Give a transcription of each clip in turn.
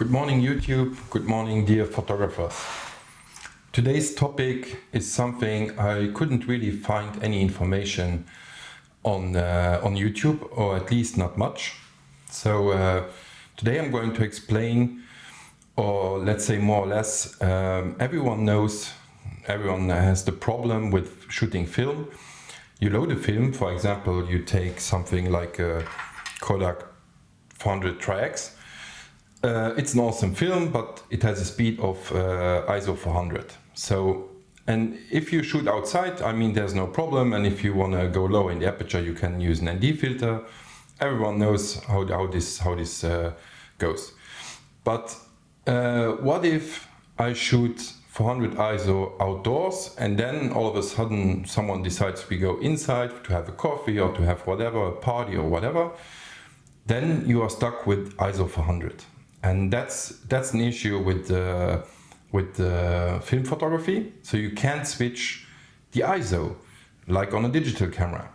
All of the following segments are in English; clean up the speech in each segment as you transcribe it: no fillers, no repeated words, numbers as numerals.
Good morning YouTube, good morning dear photographers. Today's topic is something I couldn't really find any information on YouTube, or at least not much. So today I'm going to explain, or let's say more or less, everyone has the problem with shooting film. You load a film, for example, you take something like a Kodak 400 Tri-X. It's an awesome film, but it has a speed of ISO 400. So, and if you shoot outside, I mean, there's no problem. And if you want to go low in the aperture, you can use an ND filter. Everyone knows how this goes. But what if I shoot 400 ISO outdoors, and then all of a sudden someone decides we go inside to have a coffee or to have whatever, a party or whatever? Then you are stuck with ISO 400. And that's an issue with film photography. So you can't switch the ISO like on a digital camera.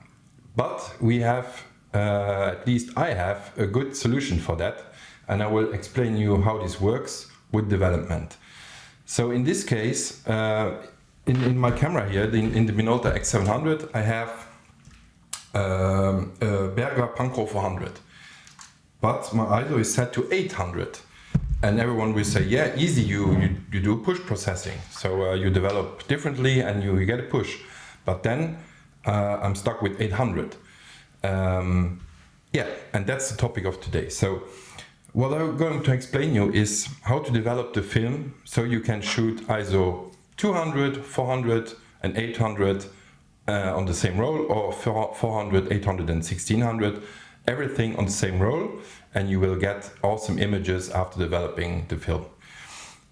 But we have, at least I have, a good solution for that. And I will explain you how this works with development. So in this case, in my camera here, in the Minolta X700, I have a Berger Panchro 400. But my ISO is set to 800. And everyone will say, yeah, easy, you do push processing. So you develop differently and you get a push. But then I'm stuck with 800. Yeah, and that's the topic of today. So what I'm going to explain you is how to develop the film so you can shoot ISO 200, 400 and 800 on the same roll, or 400, 800 and 1600. Everything on the same roll, and you will get awesome images after developing the film.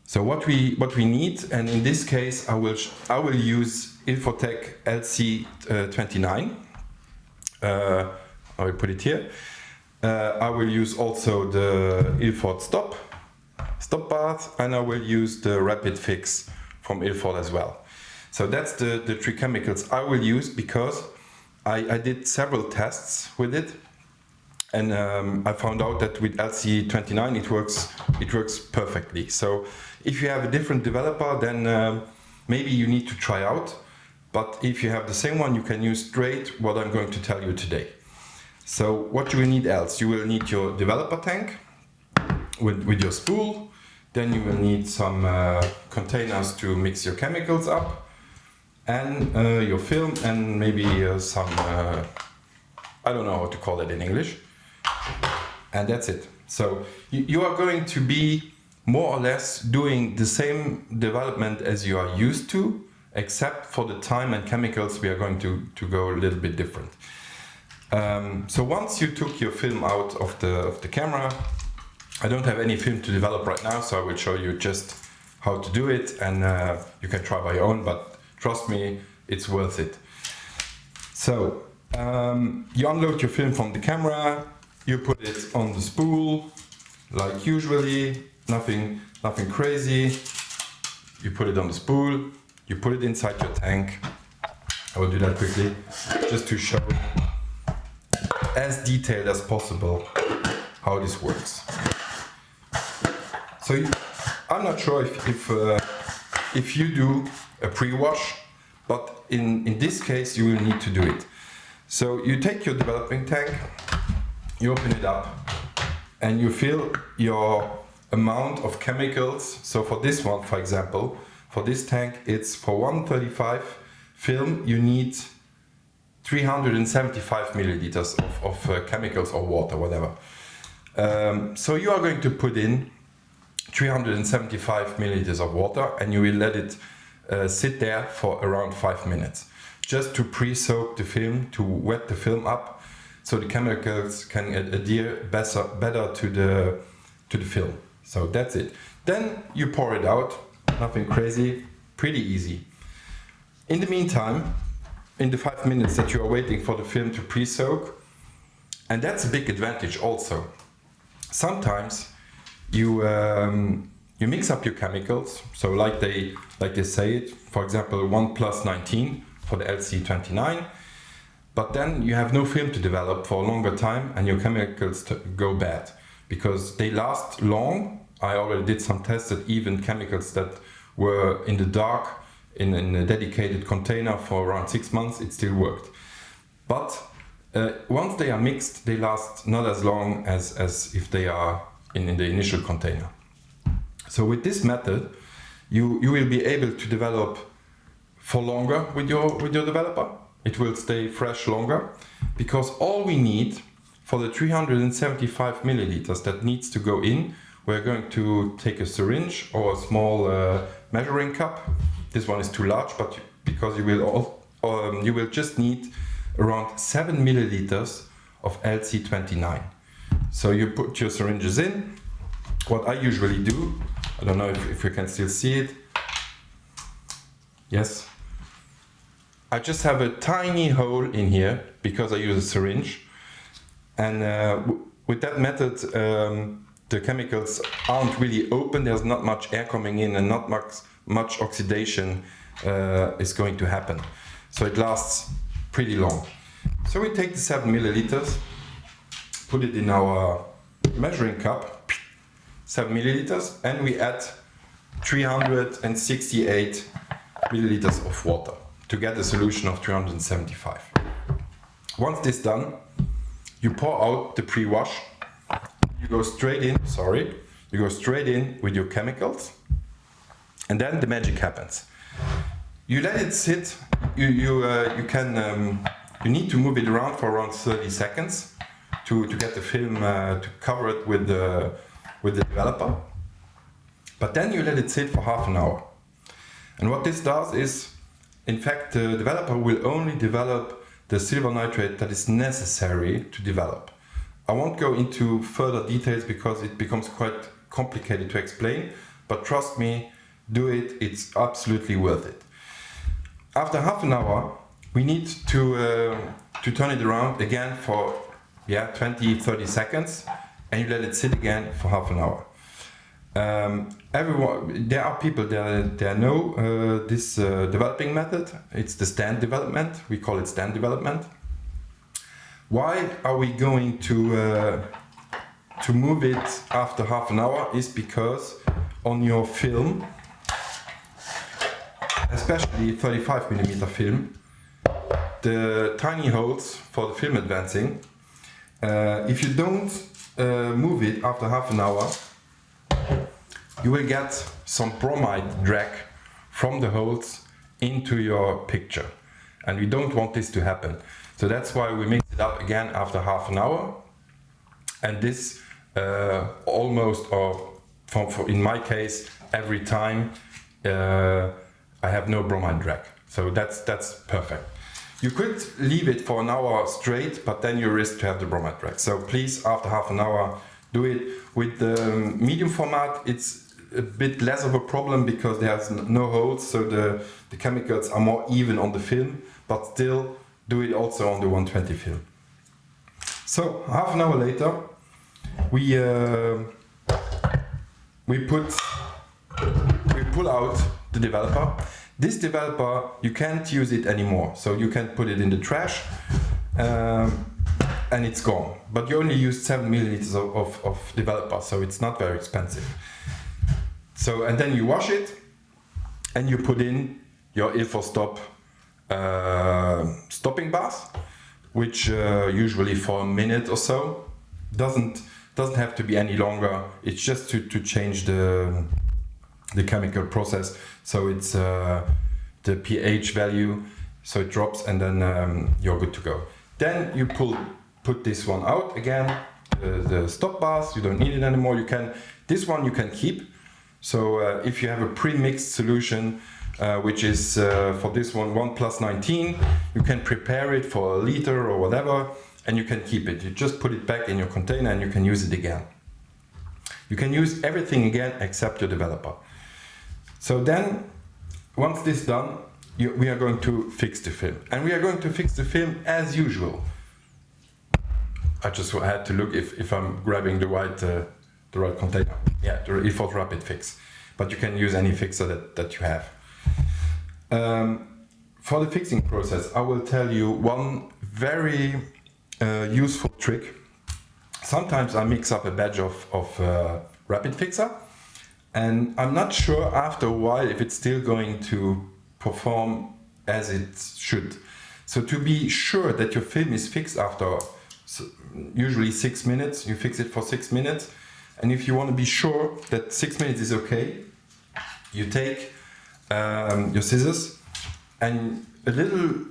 So what we need, and in this case I will use Ilfotec LC29. I will put it here. I will use also the Ilford stop bath, and I will use the Rapid Fix from Ilford as well. So that's the three chemicals I will use, because I did several tests with it. And I found out that with LC29 it works perfectly. So if you have a different developer, then maybe you need to try out. But if you have the same one, you can use straight what I'm going to tell you today. So what you will need else? You will need your developer tank with your spool. Then you will need some containers to mix your chemicals up, and your film, and maybe some, I don't know how to call it in English. And that's it. So you are going to be more or less doing the same development as you are used to, except for the time and chemicals we are going to go a little bit different. So once you took your film out of the camera, I don't have any film to develop right now, so I will show you just how to do it, and you can try by your own, but trust me, it's worth it. So you unload your film from the camera. You put it on the spool, like usually, nothing crazy. You put it on the spool, you put it inside your tank. I will do that quickly, just to show as detailed as possible how this works. So I'm not sure if you do a pre-wash, but in this case you will need to do it. So you take your developing tank, you open it up, and you fill your amount of chemicals. So for this one, for example, for this tank, it's for 135 film, you need 375 milliliters of chemicals or water, whatever. So you are going to put in 375 milliliters of water, and you will let it sit there for around 5 minutes, just to pre-soak the film, to wet the film up, so the chemicals can adhere better to the film. So that's it. Then you pour it out, nothing crazy, pretty easy. In the meantime, in the 5 minutes that you are waiting for the film to pre-soak, and that's a big advantage also. Sometimes you mix up your chemicals, so like they say it, for example 1 + 19 for the LC29. But then you have no film to develop for a longer time, and your chemicals go bad, because they last long I already did some tests that even chemicals that were in the dark in a dedicated container for around 6 months, it still worked. But once they are mixed, they last not as long as if they are in the initial container. So with this method, you will be able to develop for longer with your developer. It will stay fresh longer, because all we need for the 375 milliliters that needs to go in, we're going to take a syringe or a small measuring cup. This one is too large, but because you will just need around 7 milliliters of LC29. So you put your syringes in. What I usually do, I don't know if you can still see it. Yes. I just have a tiny hole in here because I use a syringe. And with that method, the chemicals aren't really open. There's not much air coming in and not much oxidation is going to happen. So it lasts pretty long. So we take the 7 milliliters, put it in our measuring cup, 7 milliliters, and we add 368 milliliters of water to get a solution of 375. Once this is done, you pour out the pre-wash. You go straight in, with your chemicals, and then the magic happens. You let it sit. You need to move it around for around 30 seconds to get the film to cover it with the developer. But then you let it sit for half an hour. And what this does is, in fact, the developer will only develop the silver nitrate that is necessary to develop. I won't go into further details because it becomes quite complicated to explain, but trust me, do it, it's absolutely worth it. After half an hour, we need to turn it around again for 20-30 seconds, and you let it sit again for half an hour. There are people that know this developing method. It's the stand development. We call it stand development. Why are we going to move it after half an hour? Is because on your film, especially 35 millimeter film, the tiny holes for the film advancing, if you don't move it after half an hour, you will get some bromide drag from the holes into your picture. And we don't want this to happen. So that's why we mix it up again after half an hour. And this almost, or in my case, every time I have no bromide drag. So that's perfect. You could leave it for an hour straight, but then you risk to have the bromide drag. So please, after half an hour, do it. With the medium format, it's a bit less of a problem because there's no holes, so the chemicals are more even on the film, but still do it also on the 120 film. So half an hour later, we pull out the developer. This developer, you can't use it anymore, so you can put it in the trash and it's gone. But you only used 7 milliliters of developer, so it's not very expensive. So, and then you wash it and you put in your ilfostop stopping bath, which usually for a minute or so. Doesn't have to be any longer. It's just to change the chemical process, so it's the pH value, so it drops, and then you're good to go. Then you put this one out again, the stop bath. You don't need it anymore. This one you can keep. So if you have a pre-mixed solution, which is for this one 1+19, you can prepare it for a liter or whatever, and you can keep it. You just put it back in your container and you can use it again. You can use everything again except your developer. So then, once this is done, we are going to fix the film. And we are going to fix the film as usual. I just had to look if I'm grabbing the right container. Yeah, the Ilford Rapid Fix. But you can use any fixer that you have. For the fixing process, I will tell you one very useful trick. Sometimes I mix up a batch of Rapid Fixer, And I'm not sure after a while if it's still going to perform as it should. So to be sure that your film is fixed after usually 6 minutes, you fix it for 6 minutes. And if you want to be sure that 6 minutes is okay, you take your scissors and a little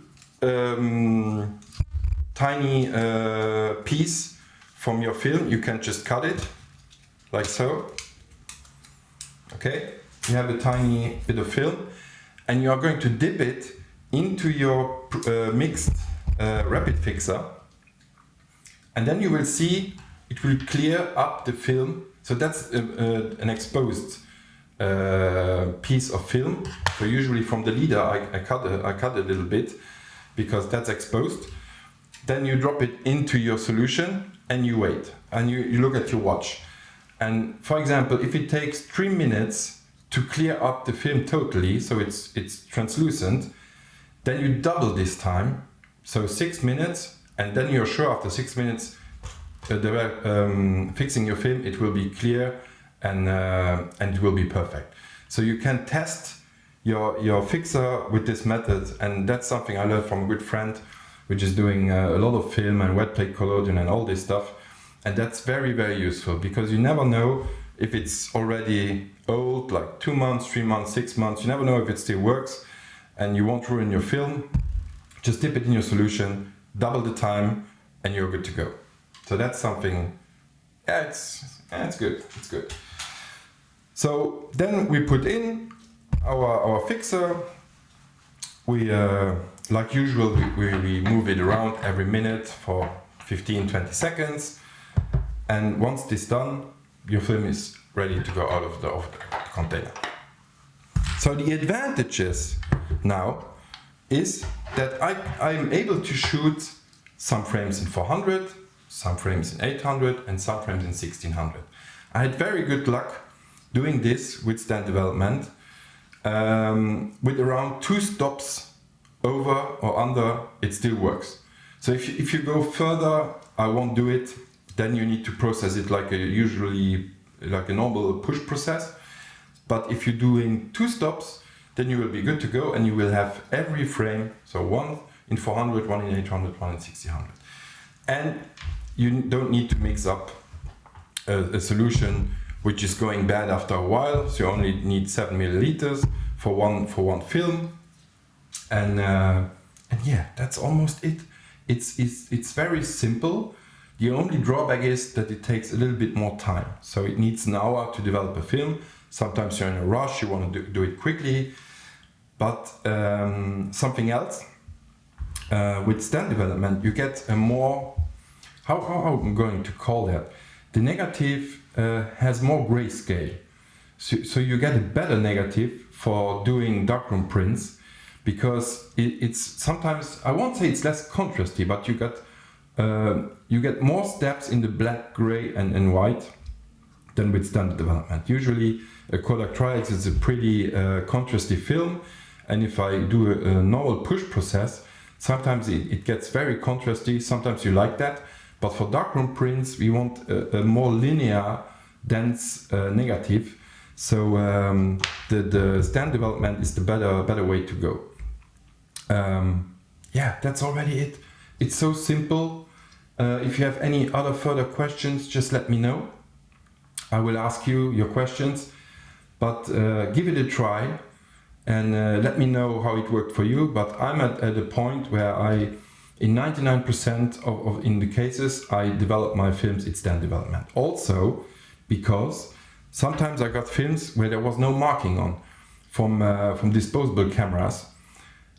tiny piece from your film, you can just cut it like so. Okay, you have a tiny bit of film and you are going to dip it into your mixed rapid fixer, and then you will see it will clear up the film. So that's an exposed piece of film. So usually from the leader I cut a little bit because that's exposed. Then you drop it into your solution and you wait and you look at your watch. And for example, if it takes 3 minutes to clear up the film totally, so it's translucent, then you double this time, so 6 minutes, and then you're sure after 6 minutes fixing your film, it will be clear and it will be perfect. So you can test your fixer with this method, and that's something I learned from a good friend, which is doing a lot of film and wet plate collodion and all this stuff. And that's very, very useful because you never know if it's already old, like 2 months, 3 months, 6 months. You never know if it still works and you won't ruin your film. Just dip it in your solution, double the time, and you're good to go. So that's something, yeah, it's good, it's good. So then we put in our fixer. We, like usual, we move it around every minute for 15-20 seconds. And once this is done, your film is ready to go out of the container. So the advantages now is that I'm able to shoot some frames in 400, some frames in 800, and some frames in 1600. I had very good luck doing this with stand development with around 2 stops over or under, it still works. So if you go further, I won't do it. Then you need to process it usually like a normal push process. But if you're doing 2 stops, then you will be good to go and you will have every frame, so 1 in 400, 1 in 800, 1 in 1600. And you don't need to mix up a solution which is going bad after a while, so you only need 7 milliliters for one film. And yeah, that's almost it. It's very simple. The only drawback is that it takes a little bit more time. So it needs an hour to develop a film. Sometimes you're in a rush, you want to do it quickly. But something else, with stand development, you get a more, how I'm going to call that? The negative has more grayscale. So you get a better negative for doing darkroom prints because it's sometimes, I won't say it's less contrasty, but you get more steps in the black, gray and white than with standard development. Usually a Kodak Tri-X is a pretty contrasty film, and if I do a normal push process, sometimes it gets very contrasty, sometimes you like that, but for darkroom prints we want a more linear, dense negative, so the stand development is the better way to go. Yeah, that's already it. It's so simple. If you have any other further questions, just let me know. I will ask you your questions, but give it a try and let me know how it worked for you. But I'm at a point where in 99% of in the cases, I develop my films in stand development. Also, because sometimes I got films where there was no marking on from disposable cameras.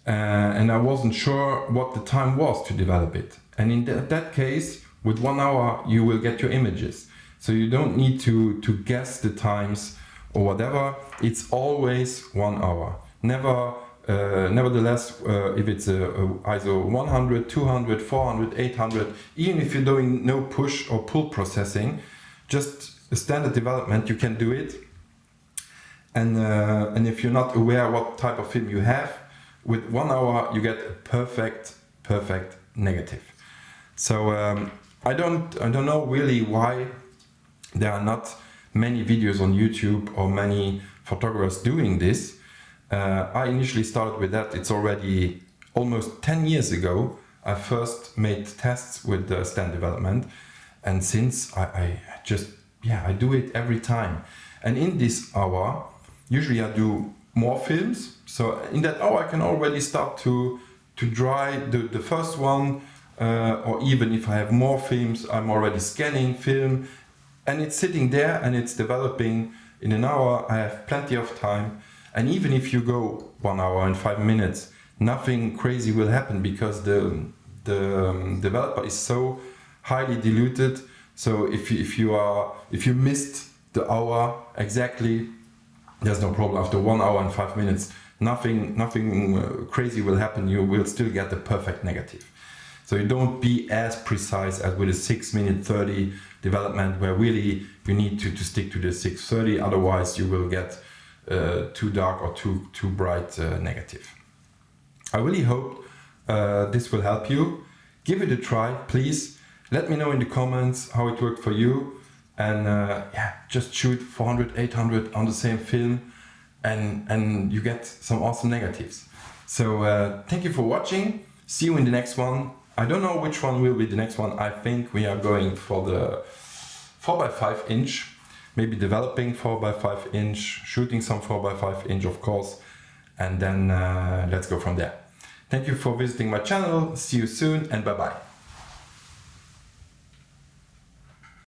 And I wasn't sure what the time was to develop it. And in that case, with 1 hour, you will get your images. So you don't need to guess the times or whatever. It's always 1 hour. Nevertheless, if it's a ISO 100, 200, 400, 800, even if you're doing no push or pull processing, just a standard development, you can do it. And if you're not aware what type of film you have, with 1 hour you get a perfect negative. So I don't know really why there are not many videos on YouTube or many photographers doing this. I initially started with that. It's already almost 10 years ago. I first made tests with the stand development, and since I do it every time. And in this hour, usually I do more films. So in that hour I can already start to dry the first one, or even if I have more films, I'm already scanning film, and it's sitting there and it's developing. In an hour I have plenty of time, and even if you go 1 hour and 5 minutes, nothing crazy will happen because the developer is so highly diluted. So if you missed the hour exactly, there's no problem. After 1 hour and 5 minutes, nothing crazy will happen. You will still get the perfect negative. So you don't be as precise as with a 6-minute 30 development, where really you need to stick to the 6:30. Otherwise, you will get too dark or too bright negative. I really hope this will help you. Give it a try, please. Let me know in the comments how it worked for you. And just shoot 400, 800 on the same film, and you get some awesome negatives. So thank you for watching. See you in the next one. I don't know which one will be the next one. I think we are going for the 4x5 inch, maybe developing 4x5 inch, shooting some 4x5 inch, of course, and then let's go from there. Thank you for visiting my channel. See you soon, and bye bye.